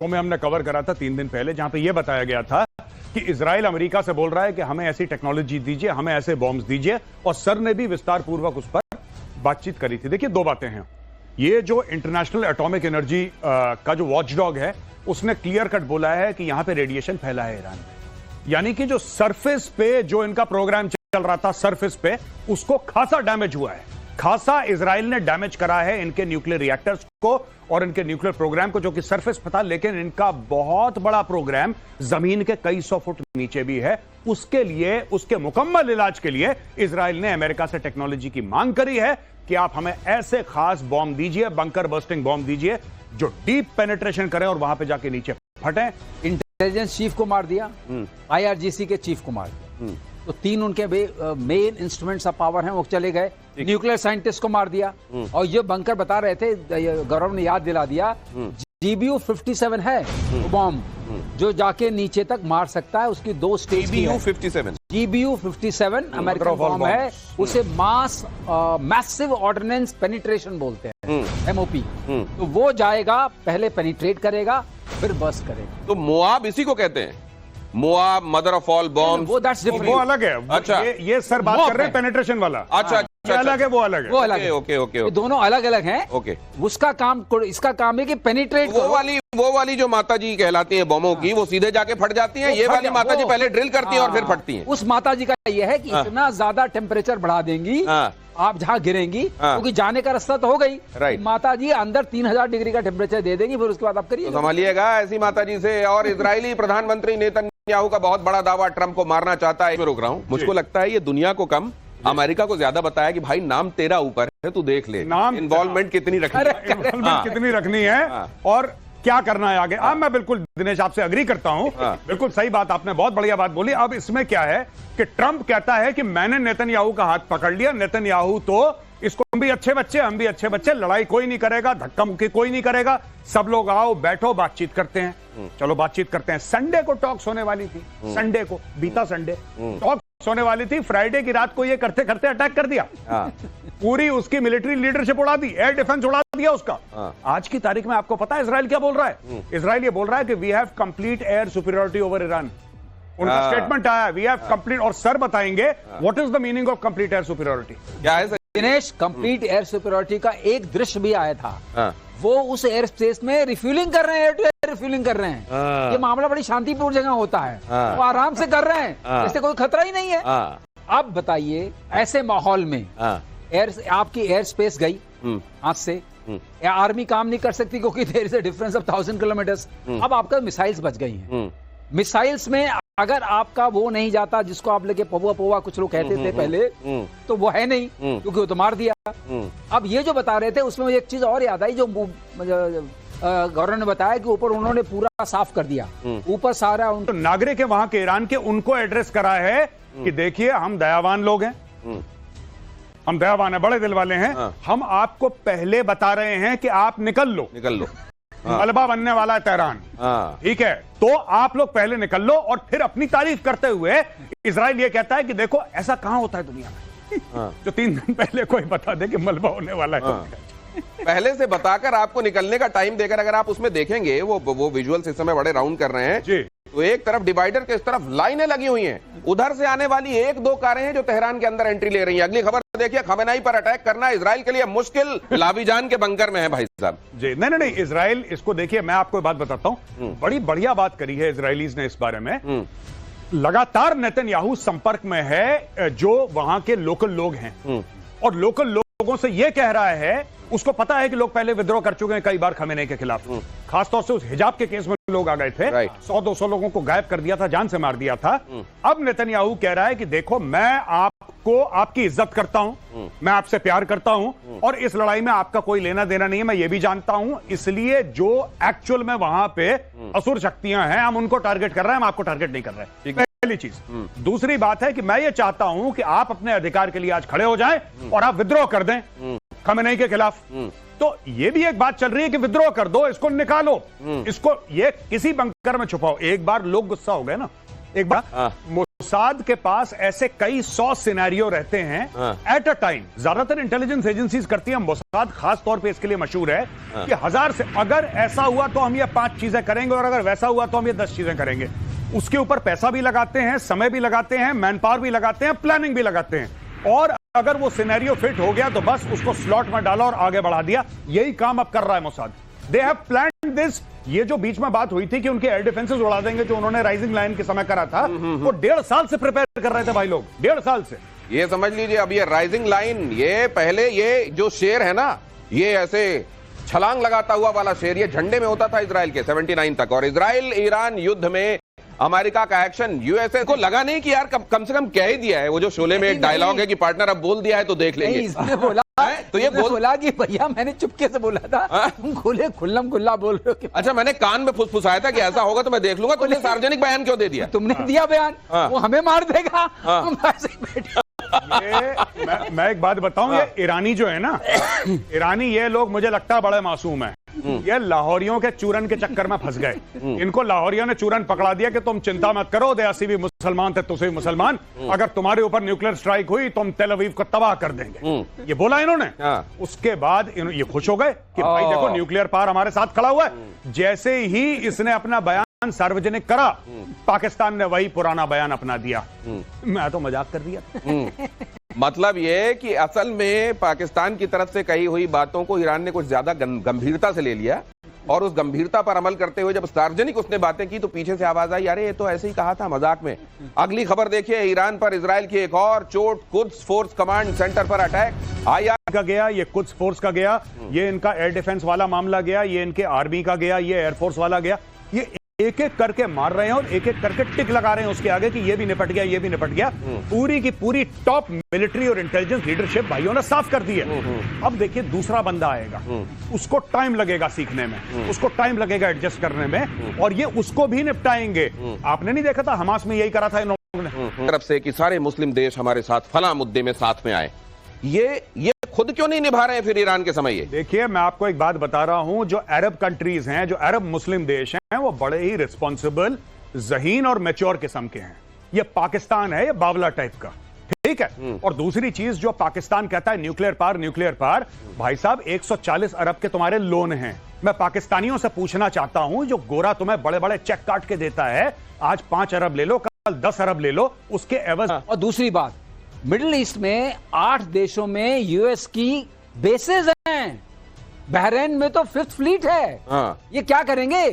में हमने कवर करा था 3 दिन पहले, जहां पे यह बताया गया था कि इजराइल अमेरिका से बोल रहा है कि हमें ऐसी टेक्नोलॉजी दीजिए, हमें ऐसे बॉम्ब्स दीजिए, और सर ने भी विस्तार पूर्वक उस पर बातचीत करी थी। देखिए, 2 बातें हैं। ये जो इंटरनेशनल एटॉमिक एनर्जी का जो वॉचडॉग है, उसने क्लियर कट बोला है कि यहां पे रेडिएशन फैला है ईरान में, यानी कि जो सरफेस पे जो इनका प्रोग्राम चल रहा था, सरफेस पे उसको खासा डैमेज हुआ है, खासा इजराइल ने डैमेज करा है इनके न्यूक्लियर रिएक्टर्स को और इनके न्यूक्लियर प्रोग्राम को, जो कि सरफेस पे था, लेकिन इनका बहुत बड़ा प्रोग्राम जमीन के कई 100 फुट नीचे भी है। उसके लिए, उसके मुकम्मल इलाज के लिए इजराइल ने अमेरिका से टेक्नोलॉजी की मांग करी है कि आप हमें ऐसे खास बॉम्ब दीजिए, बंकर बस्टिंग बॉम्ब दीजिए, जो डीप पेनिट्रेशन करें और वहां पे जाके नीचे फटे। इंटेलिजेंस चीफ को मार दिया, IRGC के चीफ को मार दिया, तो 3 उनके मेन इंस्ट्रूमेंट्स ऑफ पावर हैं, वो चले गए। न्यूक्लियर साइंटिस्ट को मार दिया, और ये बंकर बता रहे थे, गौरव ने याद दिला दिया, GBU-57 है वो बॉम्ब जो जाके नीचे तक मार सकता है। उसकी 2 स्टेज की है। GBU-57 अमेरिकन बॉम्ब है, उसे मैसिव ऑर्डिनेंस पेनिट्रेशन बोलते हैं, MOP। तो वो जाएगा, पहले पेनिट्रेट करेगा, फिर बस्ट करेगा। तो मोआब इसी को कहते हैं, Moab, mother of all bomb. वो अलग है। अच्छा, ये सर बात कर रहे हैं पेनिट्रेशन वाला। अच्छा, अलग है, वो अलग है। वो अलग है। ओके। दोनों अलग अलग हैं। ओके। उसका काम, इसका काम है कि पेनिट्रेट। वो वाली जो माताजी कहलाती हैं बॉम्बों की, वो सीधे जाके फट जाती हैं। ये वाली माताजी पहले ड्रिल करती हैं और फिर फटती हैं। उस माताजी का ये है कि इतना ज्यादा टेम्परेचर बढ़ा देंगी आप जहां गिरेंगी, क्योंकि जाने का रास्ता तो हो गई। राइट। माताजी अंदर 3000 डिग्री का टेम्परेचर दे देंगी, फिर उसके बाद आप करिए। संभालिएगा ऐसी माताजी से। और इजरायली प्रधानमंत्री नेतन्याहू का बहुत बड़ा दावा, ट्रंप को मारना चाहता है। मैं रोक रहा हूँ, मुझको लगता है ये दुनिया को कम, अमेरिका को ज्यादा बताया कि भाई नाम तेरा ऊपर है, तू देख ले नाम इन्वॉल्वमेंट कितनी रखनी है और क्या करना है आगे। मैं बिल्कुल दिनेश आपसे अग्री करता हूं, बिल्कुल सही बात, आपने बहुत बढ़िया बात बोली। अब इसमें क्या है कि ट्रंप कहता है कि मैंने नेतन्याहू का हाथ पकड़ लिया, नेतन्याहू तो इसको, हम भी अच्छे बच्चे, हम भी अच्छे बच्चे, लड़ाई कोई नहीं करेगा, धक्का मुक्की कोई नहीं करेगा, सब लोग आओ बैठो बातचीत करते हैं। चलो बातचीत करते हैं। संडे को टॉक्स होने वाली थी, संडे को, बीता संडे टॉक्स होने वाली थी। फ्राइडे की रात को ये करते करते अटैक कर दिया, पूरी उसकी मिलिट्री लीडरशिप उड़ा दी, एयर डिफेंस उड़ा दिया उसका। आज की तारीख में आपको पता है इजराइल क्या बोल रहा है? इजराइल ये बोल रहा है कि we have complete air superiority over Iran. उनका स्टेटमेंट आया, वी हैव कंप्लीट, और सर बताएंगे what is the meaning of complete air superiority. क्या है दिनेश? कंप्लीट एयर सुपीरियरिटी का एक दृश्य भी आया था, वो उस एयर स्पेस में रिफ्यूलिंग कर रहे हैं, एयर टू एयर रिफ्यूलिंग कर रहे हैं। ये मामला बड़ी शांतिपूर्ण जगह होता है, वो आराम से कर रहे हैं, इससे कोई खतरा ही नहीं है। अब बताइए, ऐसे माहौल में आपकी एयर स्पेस गई हाथ से, आर्मी काम नहीं कर सकती क्योंकि there is a difference of 1000 kilometres. अब आपका मिसाइल्स बच गई हैं। मिसाइल्स में अगर आपका वो नहीं जाता, जिसको आप लेके पौवा कुछ लोग कहते थे पहले, तो वो है नहीं, क्योंकि वो तो मार दिया। अब ये जो बता रहे थे, उसमें एक चीज और याद आई, जो गौरव ने बताया कि ऊपर उन्होंने पूरा साफ कर दिया, ऊपर सारा तो नागरिक है वहां के ईरान के, उनको एड्रेस करा है कि देखिए हम दयावान लोग हैं, हम दयावान है, बड़े दिल वाले हैं, हम आपको पहले बता रहे हैं कि आप निकल लो मलबा बनने वाला है तेहरान, ठीक है, तो आप लोग पहले निकल लो। और फिर अपनी तारीफ करते हुए इजराइल ये कहता है कि देखो ऐसा कहां होता है दुनिया में जो 3 दिन पहले कोई बता दे कि मलबा होने वाला है। पहले से बताकर आपको निकलने का टाइम देकर, अगर आप उसमें देखेंगे, वो विजुअल्स इस समय बड़े राउंड कर रहे हैं जी, तो एक तरफ डिवाइडर के इस तरफ लाइनें लगी हुई हैं, उधर से आने वाली 1-2 कारें हैं जो तेहरान के अंदर एंट्री ले रही हैं। अगली खबर देखिए, खमेनाई पर अटैक करना इजराइल के लिए मुश्किल, लाबीजान के बंकर में है भाई साहब जी। नहीं, इजराइल इसको देखिए, मैं आपको बात बताता हूं, बड़ी बढ़िया बात करी है इजरायलीज ने इस बारे में। लगातार नेतन्याहू संपर्क में है जो वहां के लोकल लोग हैं, और लोकल लोगों से यह कह रहा है, उसको पता है कि लोग पहले विद्रोह कर चुके हैं कई बार खमेनेई के खिलाफ, खासतौर से उस हिजाब के केस में लोग आ गए थे, 100-200 लोगों को गायब कर दिया था, जान से मार दिया था। अब नेतन्याहू कह रहा है कि देखो, मैं आपको, आपकी इज्जत करता हूं, मैं आपसे प्यार करता हूं, और इस लड़ाई में आपका कोई लेना देना नहीं है, मैं ये भी जानता हूं, इसलिए जो एक्चुअल में वहां पे असुर शक्तियां हैं, हम उनको टारगेट कर रहे हैं, हम आपको टारगेट नहीं कर रहे हैं। पहली चीज। दूसरी बात है कि मैं ये चाहता हूं कि आप अपने अधिकार के लिए आज खड़े हो जाएं और आप विद्रोह कर दें खमेनेई के खिलाफ। तो ये भी एक बात चल रही है कि विद्रोह कर दो, इसको निकालो, इसको ये किसी बंकर में छुपाओ। एक बार लोग गुस्सा हो गए ना, एक बार मोसाद के पास ऐसे कई 100 सिनेरियो रहते हैं एट अ टाइम। ज्यादातर इंटेलिजेंस एजेंसीज करती हैं, मोसाद खास तौर पे इसके लिए मशहूर है कि 1000 से अगर ऐसा हुआ तो हम ये 5 चीजें करेंगे और अगर वैसा हुआ तो हम ये 10 चीजें करेंगे। उसके ऊपर पैसा भी लगाते हैं, समय भी लगाते हैं, मैन पावर भी लगाते हैं, प्लानिंग भी लगाते हैं, और अगर वो सिनेरियो फिट हो गया तो बस उसको स्लॉट में डाला और आगे बढ़ा दिया। यही काम अब कर रहा है Mossad. They have planned this. ये जो बीच में बात हुई थी कि उनके एयर डिफेंसेस उड़ा देंगे, जो उन्होंने राइजिंग लाइन के समय करा था, वो 1.5 साल से प्रिपेयर कर रहे थे भाई लोग, 1.5 साल से। ये समझ लीजिए अब ये राइजिंग लाइन, ये पहले ये जो शेर है ना, ये ऐसे छलांग लगाता हुआ वाला शेर, ये झंडे में होता था इजराइल के 79 तक। और इजराइल ईरान युद्ध में अमेरिका का एक्शन, यूएसए को लगा नहीं कि यार कम से कम कह ही दिया है। वो जो शोले में एक डायलॉग है कि पार्टनर अब बोल दिया है तो देख लेंगे। इसने बोला तो ये बोला कि भैया मैंने चुपके से बोला था, तुम खुले खुल्लम खुल्ला बोल रहे हो। अच्छा, मैंने कान में फुसफुसाया था कि ऐसा होगा तो मैं देख लूंगा। तुमने सार्वजनिक बयान क्यों दे दिया? तुमने दिया बयान, वो हमें मार देगा, हम ऐसे बैठे। मैं एक बात बताऊं, ये ईरानी जो है ना, ईरानी ये लोग मुझे लगता है बड़े मासूम है। ये लाहौरियों के चूरन के चक्कर में फंस गए। इनको लाहौरियों ने चूरन पकड़ा दिया कि तुम चिंता मत करो, देसी भी मुसलमान थे, तुसे भी मुसलमान, अगर तुम्हारे ऊपर न्यूक्लियर स्ट्राइक हुई तो हम तेल अवीव को तबाह कर देंगे। ये बोला इन्होंने। उसके बाद ये खुश हो गए कि भाई देखो न्यूक्लियर पावर हमारे साथ खड़ा हुआ है। जैसे ही इसने अपना बयान सार्वजनिक करा, पाकिस्तान ने वही पुराना बयान अपना दिया। मैं तो मजाक कर दिया। मतलब ये कि असल में पाकिस्तान की तरफ से कही हुई बातों को ईरान ने कुछ ज्यादा गंभीरता से ले लिया, और उस गंभीरता पर अमल करते हुए जब सार्वजनिक उसने बातें की तो पीछे से आवाज आई, अरे ये तो ऐसे ही कहा था मजाक में। अगली खबर देखिए, ईरान पर इजराइल की एक और चोट, कुद्स फोर्स कमांड सेंटर पर अटैक। IR का गया, ये कुद्स फोर्स का गया, ये इनका एयर डिफेंस वाला मामला गया, ये इनके आर्मी का गया, ये एयरफोर्स वाला गया। ये एक एक करके मार रहे हैं और एक एक करके टिक लगा रहे हैं उसके आगे कि ये भी निपट गया, ये भी निपट गया। पूरी की पूरी टॉप मिलिट्री और इंटेलिजेंस लीडरशिप भाइयों ने साफ कर दी है। अब देखिए दूसरा बंदा आएगा, उसको टाइम लगेगा सीखने में, उसको टाइम लगेगा एडजस्ट करने में, और ये उसको भी निपटाएंगे। आपने नहीं देखा था हमास में यही करा था इन्होंने तरफ से कि सारे मुस्लिम देश हमारे साथ फला मुद्दे में साथ में आए। ये खुद क्यों नहीं निभा रहे हैं फिर ईरान के समय? ये देखिए, मैं आपको एक बात बता रहा हूं, जो अरब कंट्रीज हैं, जो अरब मुस्लिम देश हैं, वो बड़े ही रिस्पॉन्सिबल, ज़हीन और मैच्योर किस्म के हैं। ये पाकिस्तान है, ये बावला टाइप का, ठीक है। और दूसरी चीज, जो पाकिस्तान कहता है न्यूक्लियर पावर, भाई साहब 140 अरब के तुम्हारे लोन हैं। मैं पाकिस्तानियों से पूछना चाहता हूं, जो गोरा तुम्हें बड़े बड़े चेक काट के देता है, आज 5 अरब ले लो, कल 10 अरब ले लो, उसके एवज। और दूसरी बात, मिडिल ईस्ट में 8 देशों में यूएस की बेसेस हैं। बहरीन में तो 5th फ्लीट है। ये क्या करेंगे?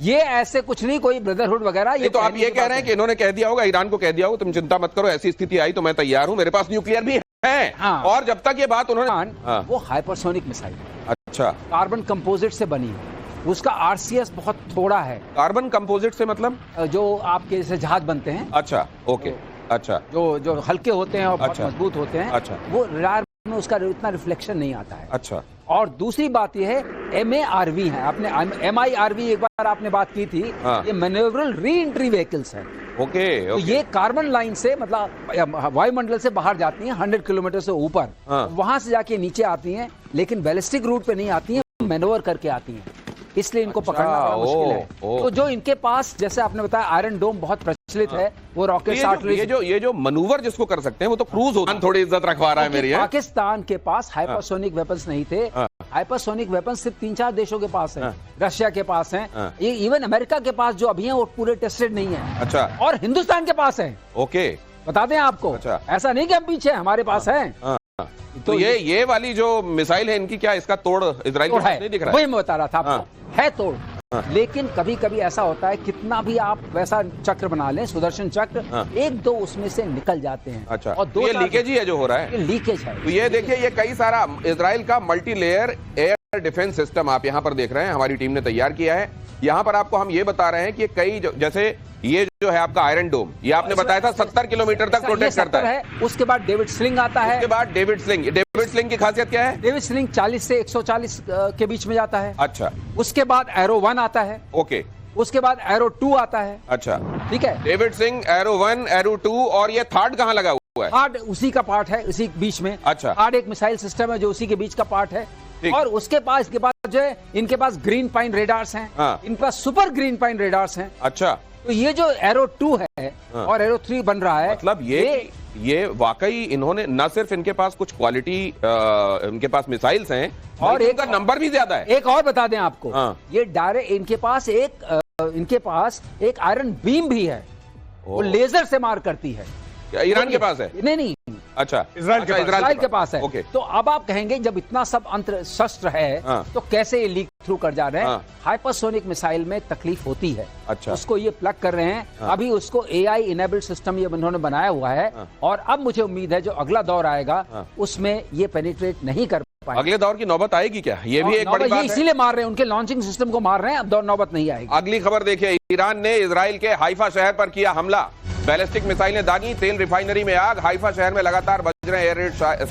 ये ऐसे कुछ नहीं, कोई ब्रदरहुड वगैरह। ये तो आप ये कह रहे हैं कि इन्होंने कह दिया होगा, ईरान को कह दिया होगा, तुम चिंता मत करो, ऐसी स्थिति आई तो मैं तैयार हूं, मेरे पास न्यूक्लियर भी है। और जब तक ये बात उन्होंने, वो हाइपरसोनिक मिसाइल, अच्छा, कार्बन कंपोजिट से बनी है, उसका RCS बहुत थोड़ा है। कार्बन कंपोजिट से मतलब जो आपके जैसे जहाज बनते हैं। अच्छा, ओके, अच्छा, जो हल्के होते हैं और बहुत मजबूत होते हैं। अच्छा, वो रडार में उसका इतना रिफ्लेक्शन नहीं आता है। अच्छा। और दूसरी बात यह है, MARV है, आपने MIRV एक बार आपने बात की थी। ये मैन्यूवरल री एंट्री व्हीकल्स है। ओके। तो ये कार्बन लाइन से, मतलब वायुमंडल से बाहर जाती हैं 100 किलोमीटर से ऊपर, वहां से जाके नीचे आती हैं, लेकिन बैलिस्टिक रूट पे नहीं आती हैं, मैनोवर करके आती हैं, इसलिए इनको पकड़ना बड़ा मुश्किल है। तो जो इनके पास, जैसे आपने बताया, आयरन डोम बहुत प्रचलित है, वो रॉकेट, ये जो मनूवर जिसको कर सकते हैं वो तो क्रूज होता है। थोड़ी इज्जत रखवा रहा है मेरी। पाकिस्तान के पास हाइपरसोनिक वेपन्स नहीं थे। हाइपरसोनिक वेपन्स सिर्फ 3-4 देशों के पास है। रशिया के पास है, इवन अमेरिका के पास जो अभी है वो पूरे टेस्टेड नहीं है। अच्छा। और हिंदुस्तान के पास है। ओके, बता दें आपको। अच्छा। ऐसा नहीं कि हम पीछे, हमारे पास है। तो ये वाली जो मिसाइल है इनकी, क्या इसका तोड़ इजराइल को नहीं दिख रहा है? वही मैं बता रहा था आपको, है तोड़। लेकिन कभी कभी ऐसा होता है, कितना भी आप वैसा चक्र बना लें, सुदर्शन चक्र, 1-2 उसमें से निकल जाते हैं। अच्छा। और ये लीकेज ही है जो हो रहा है, ये लीकेज है। तो ये देखिए, ये कई सारा इजराइल का multi layer air defence system आप यहाँ पर देख रहे हैं, हमारी टीम ने तैयार किया है। यहाँ पर आपको हम ये बता रहे हैं कि कई, जैसे ये जो है आपका आयरन डोम, ये आपने बताया था 70 किलोमीटर तक प्रोटेक्ट करता है। उसके बाद डेविड स्लिंग आता है। उसके बाद डेविड स्लिंग की खासियत क्या है? डेविड स्लिंग 40 से 140 के बीच में जाता है। अच्छा। उसके बाद एरो 1 आता है। ओके। उसके बाद एरो 2 आता है। अच्छा, ठीक है। डेविड स्लिंग, एरो 1, एरो 2, और ये थर्ड कहाँ लगा हुआ है? थर्ड उसी का पार्ट है, उसी बीच में। अच्छा। थर्ड एक मिसाइल सिस्टम है जो उसी के बीच का पार्ट है। और उसके पास, इसके बाद जो है, इनके पास ग्रीन पाइन रेडार्स हैं। इनके पास सुपर ग्रीन पाइन रेडार्स हैं। अच्छा। तो ये जो एरो 2 है, और एरो 3 बन रहा है। मतलब ये वाकई इन्होंने न सिर्फ इनके पास कुछ क्वालिटी, इनके पास मिसाइल्स हैं और एक नंबर भी ज्यादा है। एक और बता दें आपको, ये डायरेक्ट इनके पास एक आयरन बीम भी है, वो लेजर से मार करती है। ईरान के पास है? नहीं, अच्छा, इजराइल के पास है। ओके। तो अब आप कहेंगे जब इतना सब अंतर शस्त्र है तो कैसे ये लीक थ्रू कर जा रहे हैं? हाइपरसोनिक मिसाइल में तकलीफ होती है। अच्छा। उसको ये प्लग कर रहे हैं। अभी उसको AI इनेबल्ड सिस्टम ये उन्होंने बनाया हुआ है और अब मुझे उम्मीद है जो अगला दौर आएगा उसमें ये पेनिट्रेट नहीं कर पाएगा। अगले दौर की नौबत आएगी क्या? ये भी एक बड़ी बात है। इसीलिए मार रहे हैं, उनके लॉन्चिंग सिस्टम को मार रहे हैं, अब दौर नौबत नहीं आएगी। अगली खबर देखिए, ईरान ने इजराइल के हाइफा शहर पर किया हमला, बैलिस्टिक मिसाइलें दागी, तेल रिफाइनरी में आग, हाइफा शहर में लगातार बज रहे एयर रेड सायरन।